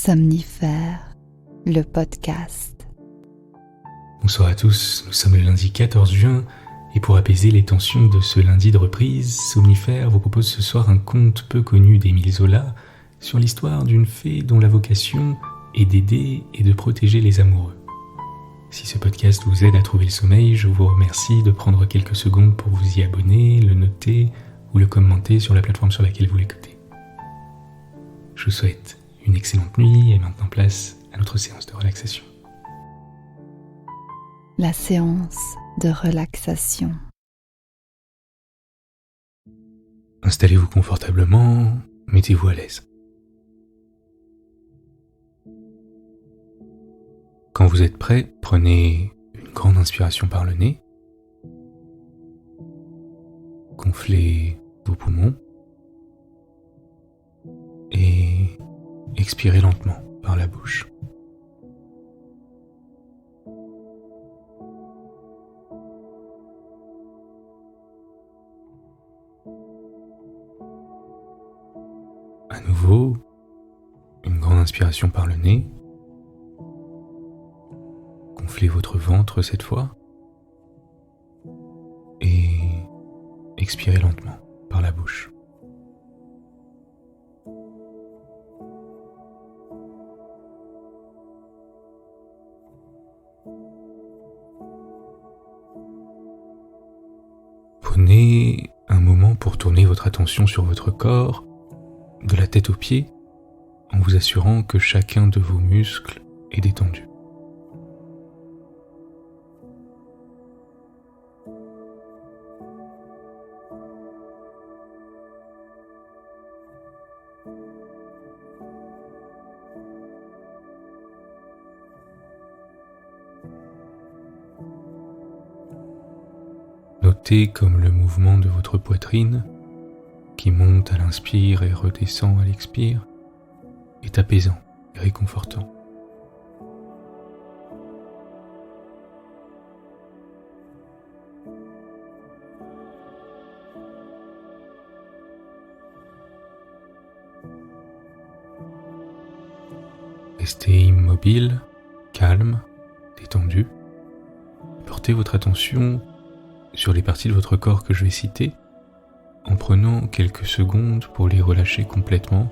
Somnifère, le podcast. Bonsoir à tous, nous sommes le lundi 14 juin et pour apaiser les tensions de ce lundi de reprise, Somnifère vous propose ce soir un conte peu connu d'Émile Zola sur l'histoire d'une fée dont la vocation est d'aider et de protéger les amoureux. Si ce podcast vous aide à trouver le sommeil, je vous remercie de prendre quelques secondes pour vous y abonner, le noter ou le commenter sur la plateforme sur laquelle vous l'écoutez. Je vous souhaite une excellente nuit et maintenant place à notre séance de relaxation. La séance de relaxation. Installez-vous confortablement, mettez-vous à l'aise. Quand vous êtes prêt, prenez une grande inspiration par le nez. Gonflez vos poumons. Et expirez lentement par la bouche. À nouveau, une grande inspiration par le nez. Gonflez votre ventre cette fois. Et expirez lentement par la bouche. Prenez un moment pour tourner votre attention sur votre corps, de la tête aux pieds, en vous assurant que chacun de vos muscles est détendu. Notez comme le mouvement de votre poitrine, qui monte à l'inspire et redescend à l'expire, est apaisant et réconfortant. Restez immobile, calme, détendu. Portez votre attention sur les parties de votre corps que je vais citer, en prenant quelques secondes pour les relâcher complètement,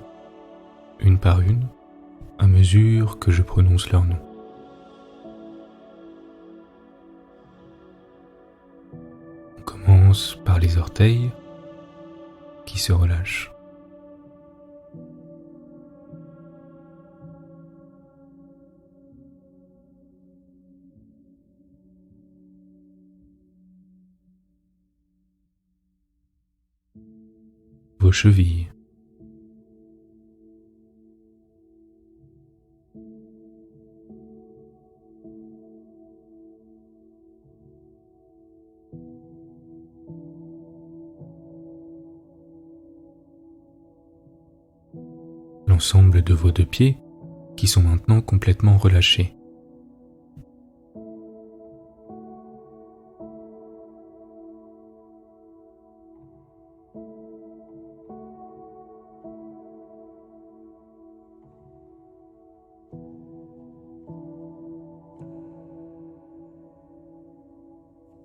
une par une, à mesure que je prononce leur nom. On commence par les orteils qui se relâchent. Vos chevilles. L'ensemble de vos deux pieds qui sont maintenant complètement relâchés.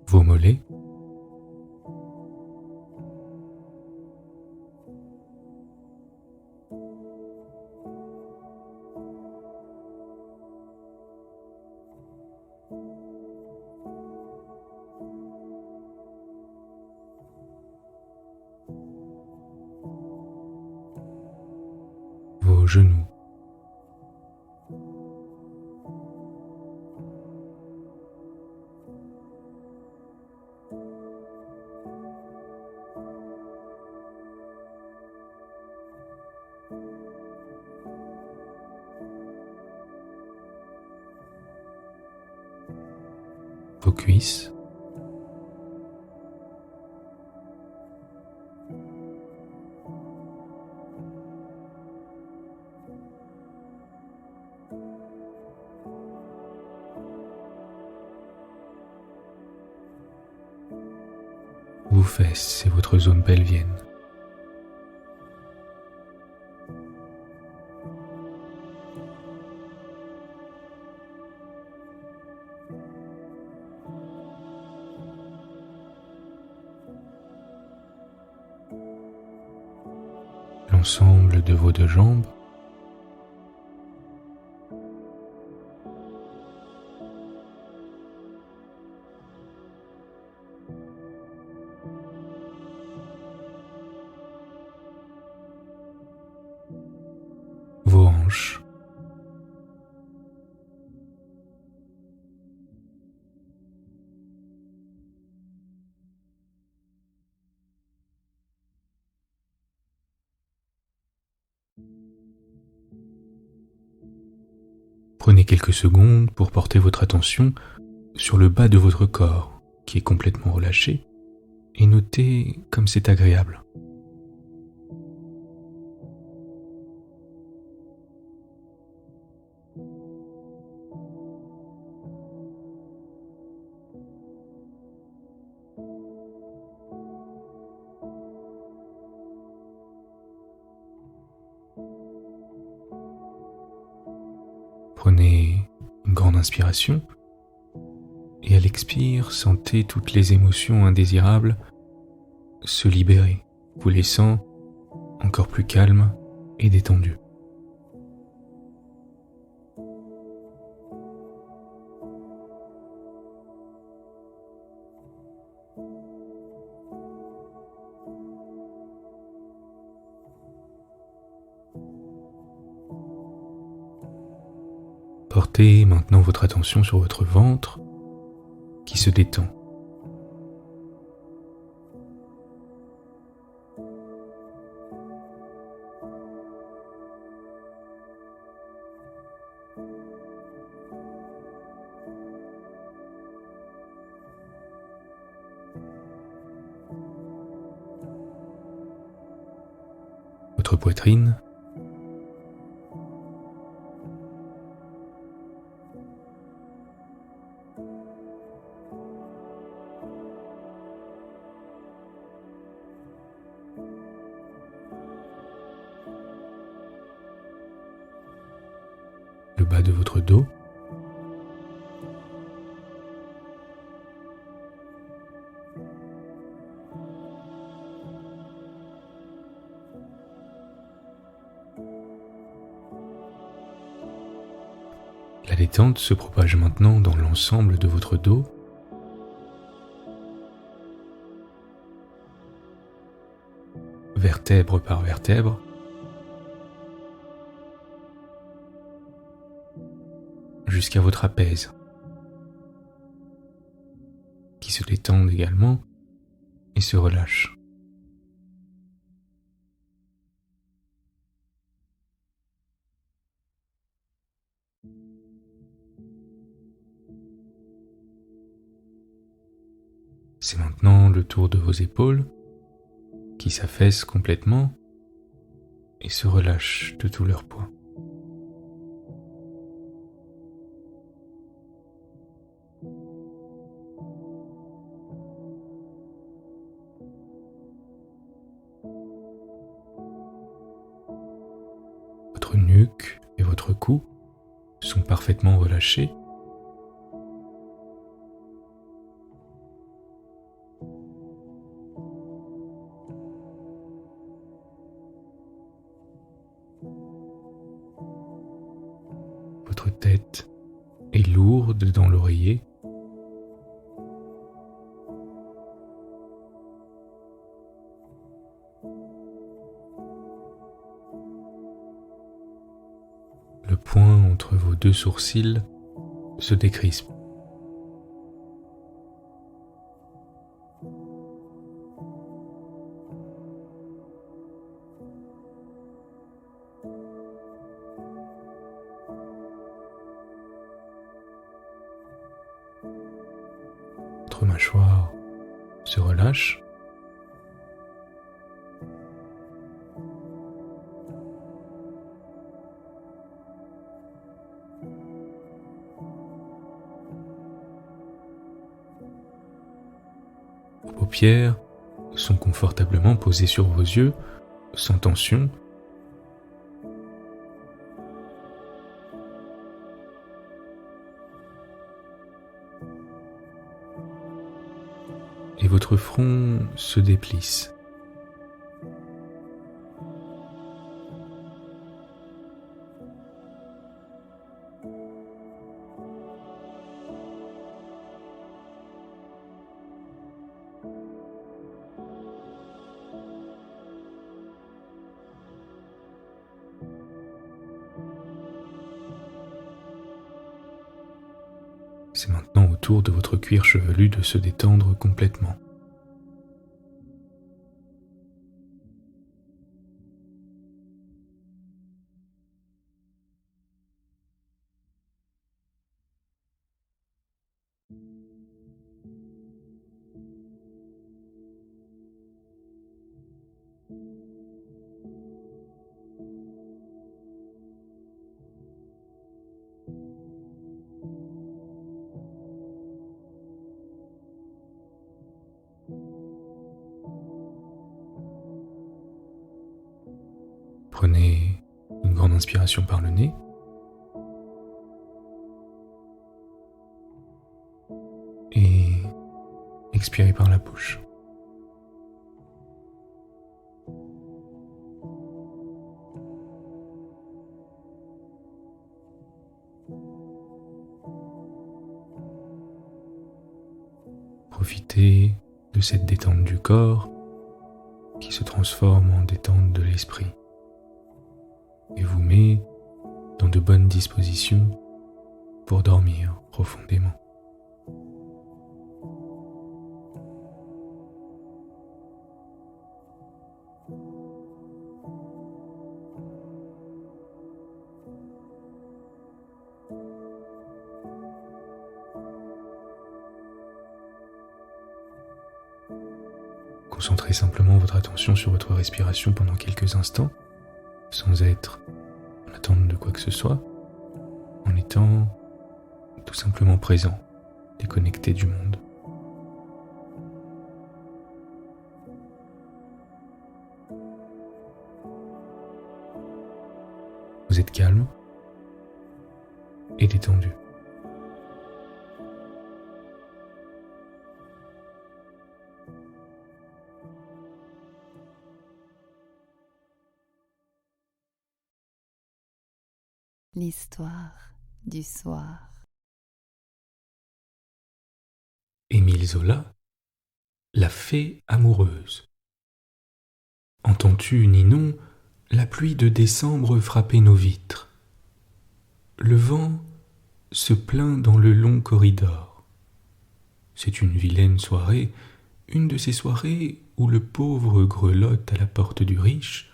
Vos mollets. Vos genoux. Vos cuisses. Vos fesses et votre zone pelvienne. l'ensemble de vos deux jambes, vos hanches, prenez quelques secondes pour porter votre attention sur le bas de votre corps qui est complètement relâché et notez comme c'est agréable. Prenez une grande inspiration et à l'expire, sentez toutes les émotions indésirables se libérer, vous laissant encore plus calme et détendu. Portez maintenant votre attention sur votre ventre qui se détend. Votre poitrine, le bas de votre dos, la détente se propage maintenant dans l'ensemble de votre dos, vertèbre par vertèbre, jusqu'à vos trapèzes, qui se détendent également et se relâchent. C'est maintenant le tour de vos épaules qui s'affaissent complètement et se relâchent de tout leur poids. Votre nuque et votre cou sont parfaitement relâchés. Votre tête est lourde dans l'oreiller. Le point entre vos deux sourcils se décrispe. Votre mâchoire se relâche. Vos paupières sont confortablement posées sur vos yeux, sans tension. Et votre front se déplisse. autour de votre cuir chevelu de se détendre complètement. Prenez une grande inspiration par le nez. Et expirez par la bouche. Profitez de cette détente du corps qui se transforme en détente de l'esprit et vous met dans de bonnes dispositions pour dormir profondément. Concentrez simplement votre attention sur votre respiration pendant quelques instants, sans être en attente de quoi que ce soit, en étant tout simplement présent, déconnecté du monde. Vous êtes calme et détendu. L'histoire du soir. Émile Zola, la fée amoureuse. Entends-tu, Ninon, la pluie de décembre frapper nos vitres? Le vent se plaint dans le long corridor. C'est une vilaine soirée, une de ces soirées où le pauvre grelotte à la porte du riche,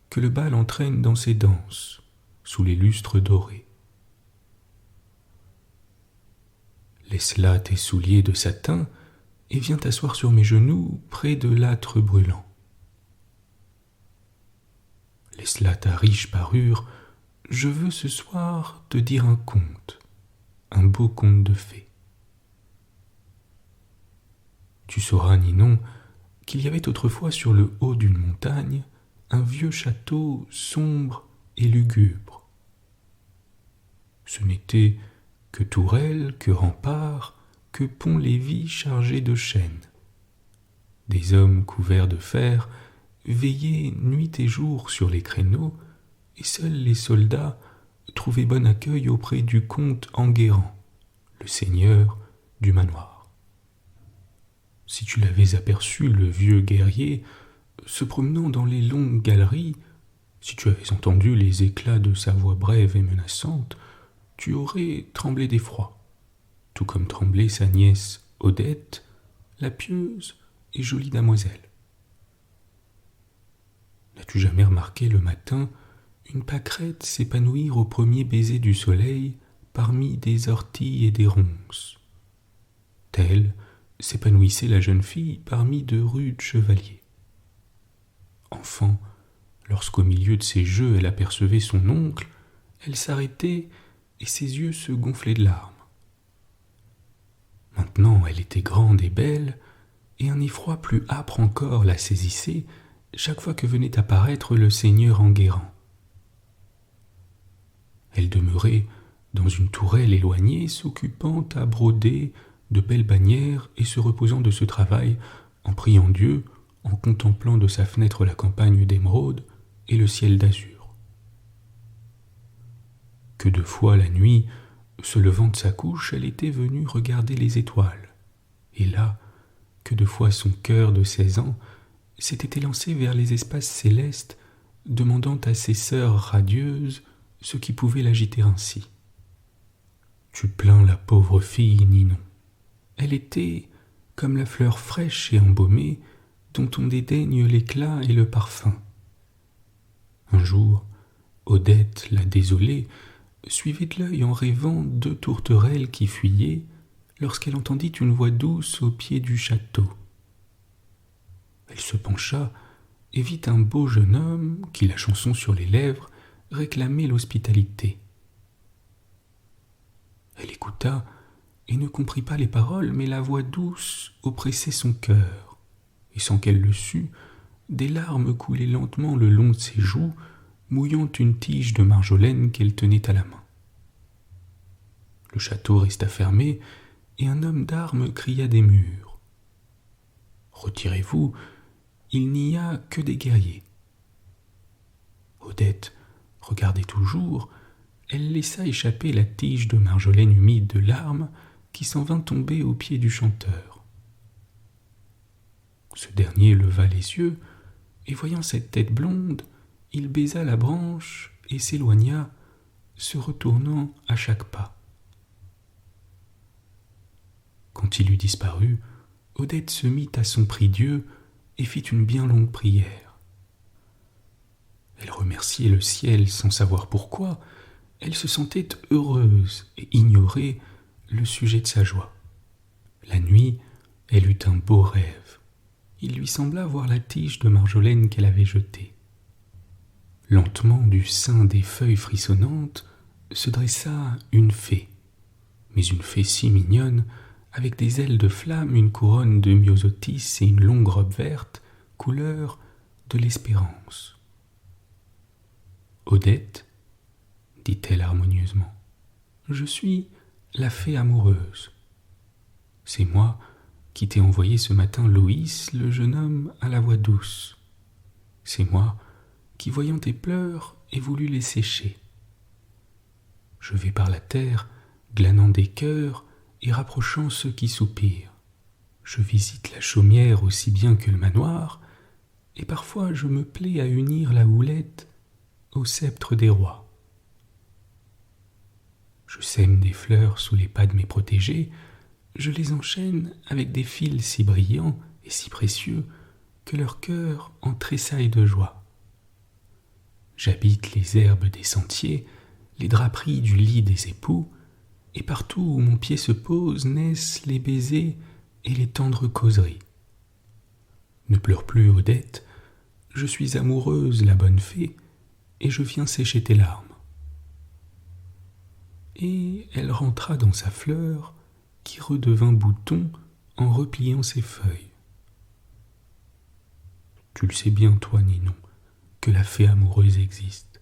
que le bal entraîne dans ses danses, sous les lustres dorés. Laisse là tes souliers de satin et viens t'asseoir sur mes genoux près de l'âtre brûlant. Laisse là ta riche parure, je veux ce soir te dire un conte, un beau conte de fées. Tu sauras, Ninon, qu'il y avait autrefois sur le haut d'une montagne un vieux château sombre et lugubre. Ce n'était que tourelles, que remparts, que ponts-levis chargés de chênes. Des hommes couverts de fer veillaient nuit et jour sur les créneaux, et seuls les soldats trouvaient bon accueil auprès du comte Enguerrand, le seigneur du manoir. Si tu l'avais aperçu, le vieux guerrier, se promenant dans les longues galeries, si tu avais entendu les éclats de sa voix brève et menaçante, tu aurais tremblé d'effroi, tout comme tremblait sa nièce Odette, la pieuse et jolie damoiselle. N'as-tu jamais remarqué le matin une pâquerette s'épanouir au premier baiser du soleil parmi des orties et des ronces? Telle s'épanouissait la jeune fille parmi de rudes chevaliers. Enfant, lorsqu'au milieu de ses jeux elle apercevait son oncle, elle s'arrêtait et ses yeux se gonflaient de larmes. Maintenant elle était grande et belle, et un effroi plus âpre encore la saisissait chaque fois que venait apparaître le seigneur Enguerrand. Elle demeurait dans une tourelle éloignée, s'occupant à broder de belles bannières et se reposant de ce travail en priant Dieu, en contemplant de sa fenêtre la campagne d'émeraude et le ciel d'azur. Que de fois la nuit, se levant de sa couche, elle était venue regarder les étoiles, et là, que de fois son cœur de 16 ans s'était élancé vers les espaces célestes, demandant à ses sœurs radieuses ce qui pouvait l'agiter ainsi. Tu plains la pauvre fille, Ninon, Elle était comme la fleur fraîche et embaumée dont on dédaigne l'éclat et le parfum. Un jour, Odette, la désolée, suivait de l'œil en rêvant 2 tourterelles qui fuyaient lorsqu'elle entendit une voix douce au pied du château. Elle se pencha et vit un beau jeune homme qui, la chanson sur les lèvres, réclamait l'hospitalité. Elle écouta et ne comprit pas les paroles, mais la voix douce oppressait son cœur, et sans qu'elle le sût, des larmes coulaient lentement le long de ses joues, mouillant une tige de marjolaine qu'elle tenait à la main. Le château resta fermé, et un homme d'armes cria des murs. « Retirez-vous, il n'y a que des guerriers. » Odette regardait toujours, elle laissa échapper la tige de marjolaine humide de larmes qui s'en vint tomber aux pieds du chanteur. Ce dernier leva les yeux, et voyant cette tête blonde, il baisa la branche et s'éloigna, se retournant à chaque pas. Quand il eut disparu, Odette se mit à son prie-Dieu et fit une bien longue prière. Elle remerciait le ciel sans savoir pourquoi. Elle se sentait heureuse et ignorait le sujet de sa joie. La nuit, elle eut un beau rêve. Il lui sembla voir la tige de marjolaine qu'elle avait jetée. Lentement, du sein des feuilles frissonnantes, se dressa une fée, mais une fée si mignonne, avec des ailes de flamme, une couronne de myosotis et une longue robe verte, couleur de l'espérance. « Odette, dit-elle harmonieusement, je suis la fée amoureuse. C'est moi qui t'ai envoyé ce matin Loïs, le jeune homme à la voix douce. C'est moi qui, voyant tes pleurs, ai voulu les sécher. Je vais par la terre, glanant des cœurs et rapprochant ceux qui soupirent. Je visite la chaumière aussi bien que le manoir, et parfois je me plais à unir la houlette au sceptre des rois. Je sème des fleurs sous les pas de mes protégés, je les enchaîne avec des fils si brillants et si précieux que leur cœur en tressaille de joie. J'habite les herbes des sentiers, les draperies du lit des époux, et partout où mon pied se pose naissent les baisers et les tendres causeries. Ne pleure plus, Odette, je suis amoureuse, la bonne fée, et je viens sécher tes larmes. Et elle rentra dans sa fleur, qui redevint bouton en repliant ses feuilles. Tu le sais bien, toi, Ninon, que la fée amoureuse existe.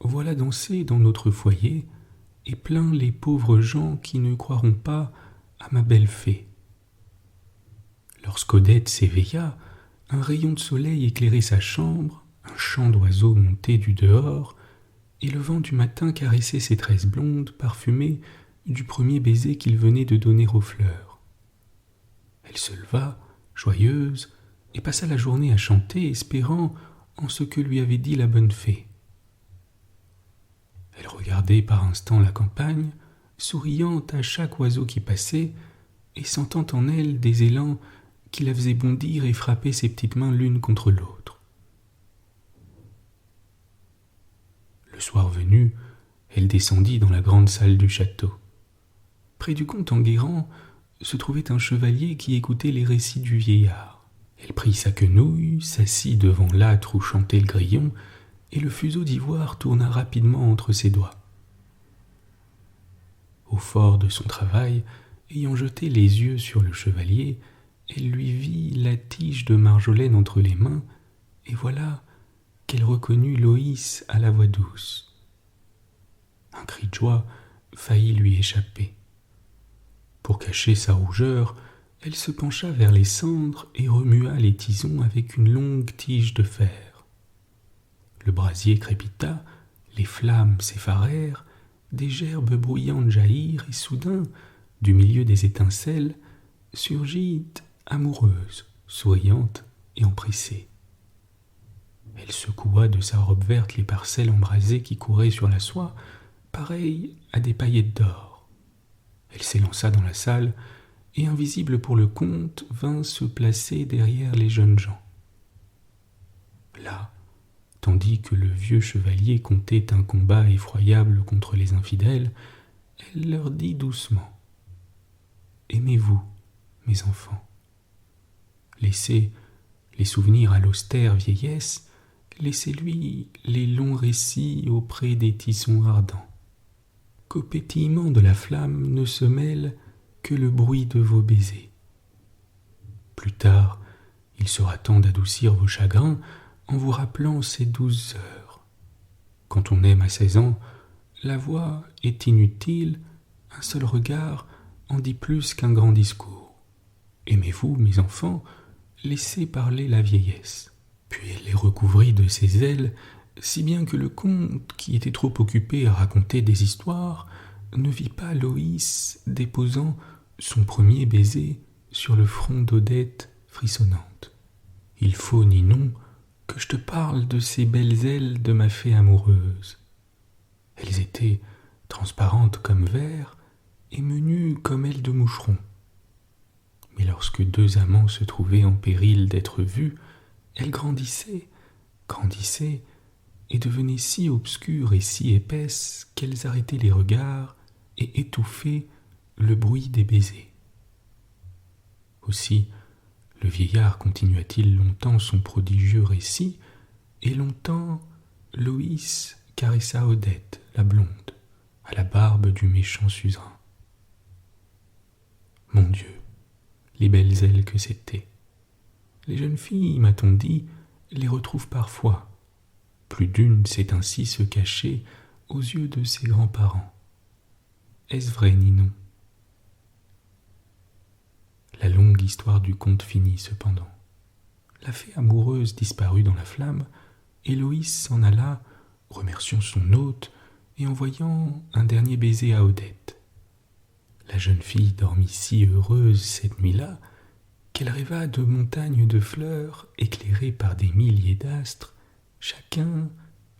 Voilà danser dans notre foyer, et plein les pauvres gens qui ne croiront pas à ma belle fée. Lorsqu'Odette s'éveilla, un rayon de soleil éclairait sa chambre, un chant d'oiseaux montait du dehors, et le vent du matin caressait ses tresses blondes parfumées du premier baiser qu'il venait de donner aux fleurs. Elle se leva, joyeuse, et passa la journée à chanter, espérant en ce que lui avait dit la bonne fée. Elle regardait par instants la campagne, souriant à chaque oiseau qui passait, et sentant en elle des élans qui la faisaient bondir et frapper ses petites mains l'une contre l'autre. Le soir venu, elle descendit dans la grande salle du château. Près du comte Enguerrand se trouvait un chevalier qui écoutait les récits du vieillard. Elle prit sa quenouille, s'assit devant l'âtre où chantait le grillon, et le fuseau d'ivoire tourna rapidement entre ses doigts. Au fort de son travail, ayant jeté les yeux sur le chevalier, elle lui vit la tige de marjolaine entre les mains, et voilà qu'elle reconnut Loïs à la voix douce. Un cri de joie faillit lui échapper. Pour cacher sa rougeur, elle se pencha vers les cendres et remua les tisons avec une longue tige de fer. Le brasier crépita, les flammes s'effarèrent, des gerbes bruyantes jaillirent, et soudain, du milieu des étincelles, surgit amoureuse, souriante et empressée. Elle secoua de sa robe verte les parcelles embrasées qui couraient sur la soie, pareilles à des paillettes d'or. Elle s'élança dans la salle, et invisible pour le comte, vint se placer derrière les jeunes gens. Là, tandis que le vieux chevalier contait un combat effroyable contre les infidèles, elle leur dit doucement : « Aimez-vous, mes enfants. Laissez les souvenirs à l'austère vieillesse, laissez-lui les longs récits auprès des tissons ardents. Qu'au pétillement de la flamme ne se mêle que le bruit de vos baisers. Plus tard, il sera temps d'adoucir vos chagrins en vous rappelant ces douces heures. Quand on aime à 16 ans, la voix est inutile, un seul regard en dit plus qu'un grand discours. Aimez-vous, mes enfants, laissez parler la vieillesse. » Puis elle les recouvrit de ses ailes, si bien que le comte, qui était trop occupé à raconter des histoires, ne vit pas Loïs déposant son premier baiser sur le front d'Odette frissonnante. « Il faut, Ninon, que je te parle de ces belles ailes de ma fée amoureuse. Elles étaient transparentes comme verre et menues comme ailes de moucheron. Mais lorsque deux amants se trouvaient en péril d'être vus, elles grandissaient, et devenaient si obscures et si épaisses qu'elles arrêtaient les regards et étouffaient le bruit des baisers. Aussi, le vieillard continua-t-il longtemps son prodigieux récit, et longtemps Loïs caressa Odette, la blonde, à la barbe du méchant suzerain. Mon Dieu, les belles ailes que c'étaient! Les jeunes filles, m'a-t-on dit, les retrouvent parfois. Plus d'une sait ainsi se cacher aux yeux de ses grands-parents. Est-ce vrai, Ninon ? La longue histoire du conte finit cependant. La fée amoureuse disparut dans la flamme, et Loïs s'en alla, remerciant son hôte et envoyant un dernier baiser à Odette. La jeune fille dormit si heureuse cette nuit-là qu'elle rêva de montagnes de fleurs éclairées par des milliers d'astres, chacun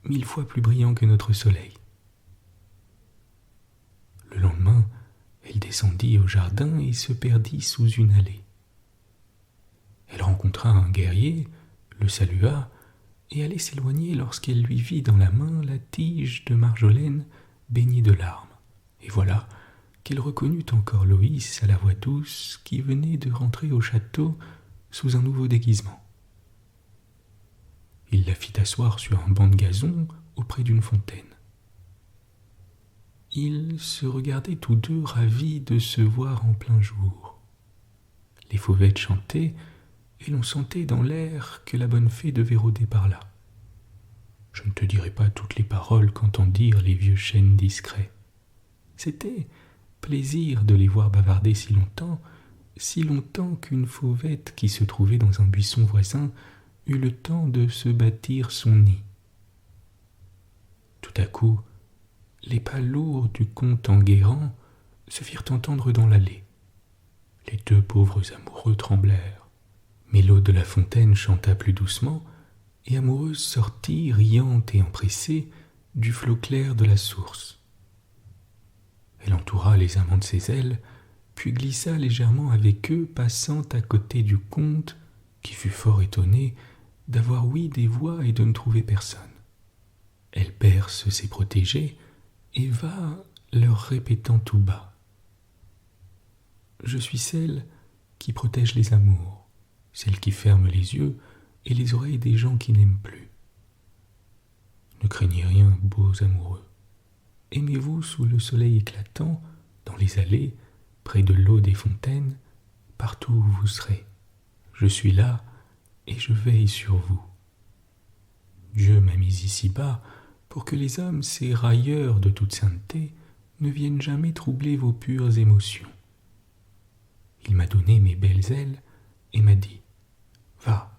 1000 fois plus brillant que notre soleil. Le lendemain, elle descendit au jardin et se perdit sous une allée. Elle rencontra un guerrier, le salua et allait s'éloigner lorsqu'elle lui vit dans la main la tige de Marjolaine baignée de larmes. Et voilà qu'elle reconnut encore Loïs à la voix douce qui venait de rentrer au château sous un nouveau déguisement. Il la fit asseoir sur un banc de gazon auprès d'une fontaine. Ils se regardaient tous deux ravis de se voir en plein jour. Les fauvettes chantaient et l'on sentait dans l'air que la bonne fée devait rôder par là. Je ne te dirai pas toutes les paroles qu'entendirent les vieux chênes discrets. C'était plaisir de les voir bavarder si longtemps qu'une fauvette qui se trouvait dans un buisson voisin eut le temps de se bâtir son nid. Tout à coup, les pas lourds du comte Enguerrand se firent entendre dans l'allée. Les deux pauvres amoureux tremblèrent. Mais l'eau de la fontaine chanta plus doucement, et Amoureuse sortit, riante et empressée, du flot clair de la source. Elle entoura les amants de ses ailes, puis glissa légèrement avec eux, passant à côté du comte, qui fut fort étonné d'avoir ouï des voix et de ne trouver personne. Elle berce ses protégés et va leur répétant tout bas : « Je suis celle qui protège les amours, celle qui ferme les yeux et les oreilles des gens qui n'aiment plus. Ne craignez rien, beaux amoureux. Aimez-vous sous le soleil éclatant, dans les allées, près de l'eau des fontaines, partout où vous serez. Je suis là et je veille sur vous. Dieu m'a mis ici-bas pour que les hommes, ces railleurs de toute sainteté, ne viennent jamais troubler vos pures émotions. Il m'a donné mes belles ailes et m'a dit : va,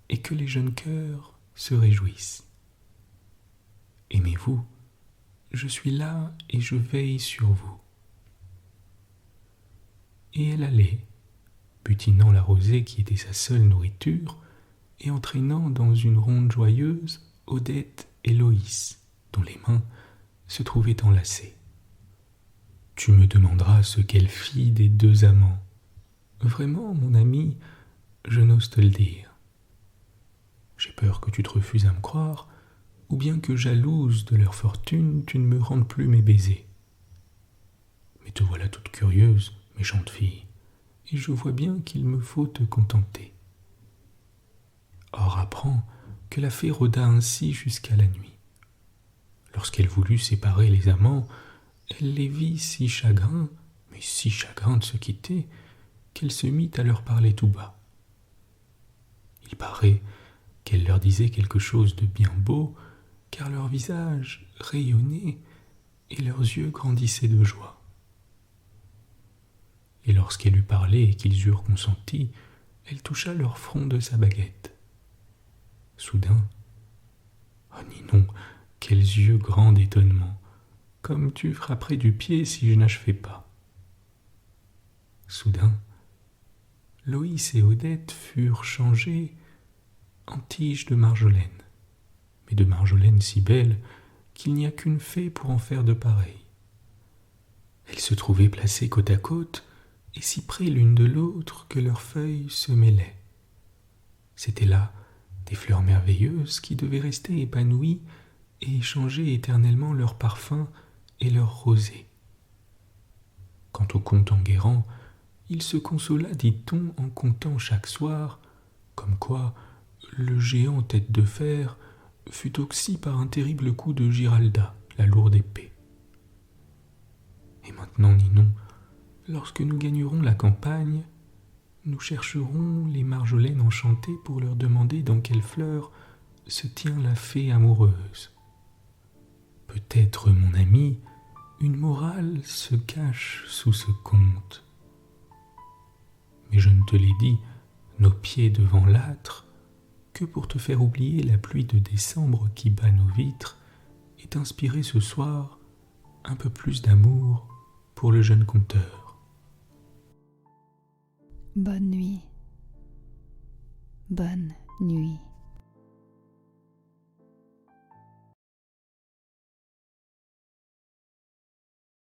et que les jeunes cœurs se réjouissent. Aimez-vous, je suis là et je veille sur vous. Et elle allait, butinant la rosée qui était sa seule nourriture, et entraînant dans une ronde joyeuse Odette et Loïs, dont les mains se trouvaient enlacées. Tu me demanderas ce qu'elle fit des deux amants. Vraiment, mon ami, je n'ose te le dire. J'ai peur que tu te refuses à me croire, ou bien que jalouse de leur fortune, tu ne me rendes plus mes baisers. Mais te voilà toute curieuse, méchante fille, et je vois bien qu'il me faut te contenter. Or apprends que la fée rôda ainsi jusqu'à la nuit. Lorsqu'elle voulut séparer les amants, elle les vit si chagrins, mais si chagrins de se quitter, qu'elle se mit à leur parler tout bas. Il paraît qu'elle leur disait quelque chose de bien beau, car leurs visages rayonnaient et leurs yeux grandissaient de joie. Et lorsqu'elle eut parlé et qu'ils eurent consenti, elle toucha leur front de sa baguette. Soudain, oh Ninon, quels yeux grands d'étonnement, comme tu frapperais du pied si je n'achevais pas. Soudain, Loïs et Odette furent changés en tiges de marjolaine, mais de marjolaine si belle qu'il n'y a qu'une fée pour en faire de pareilles. Elles se trouvaient placées côte à côte et si près l'une de l'autre que leurs feuilles se mêlaient. C'étaient là des fleurs merveilleuses qui devaient rester épanouies et échanger éternellement leur parfum et leur rosée. Quant au comte Enguerrand, il se consola, dit-on, en comptant chaque soir, comme quoi le géant tête de fer fut oxy par un terrible coup de Giralda, la lourde épée. Et maintenant, Ninon, lorsque nous gagnerons la campagne, nous chercherons les marjolaines enchantées pour leur demander dans quelle fleur se tient la fée amoureuse. Peut-être, mon ami, une morale se cache sous ce conte. Mais je ne te l'ai dit, nos pieds devant l'âtre, que pour te faire oublier la pluie de décembre qui bat nos vitres et t'inspirer ce soir un peu plus d'amour pour le jeune conteur. Bonne nuit. Bonne nuit.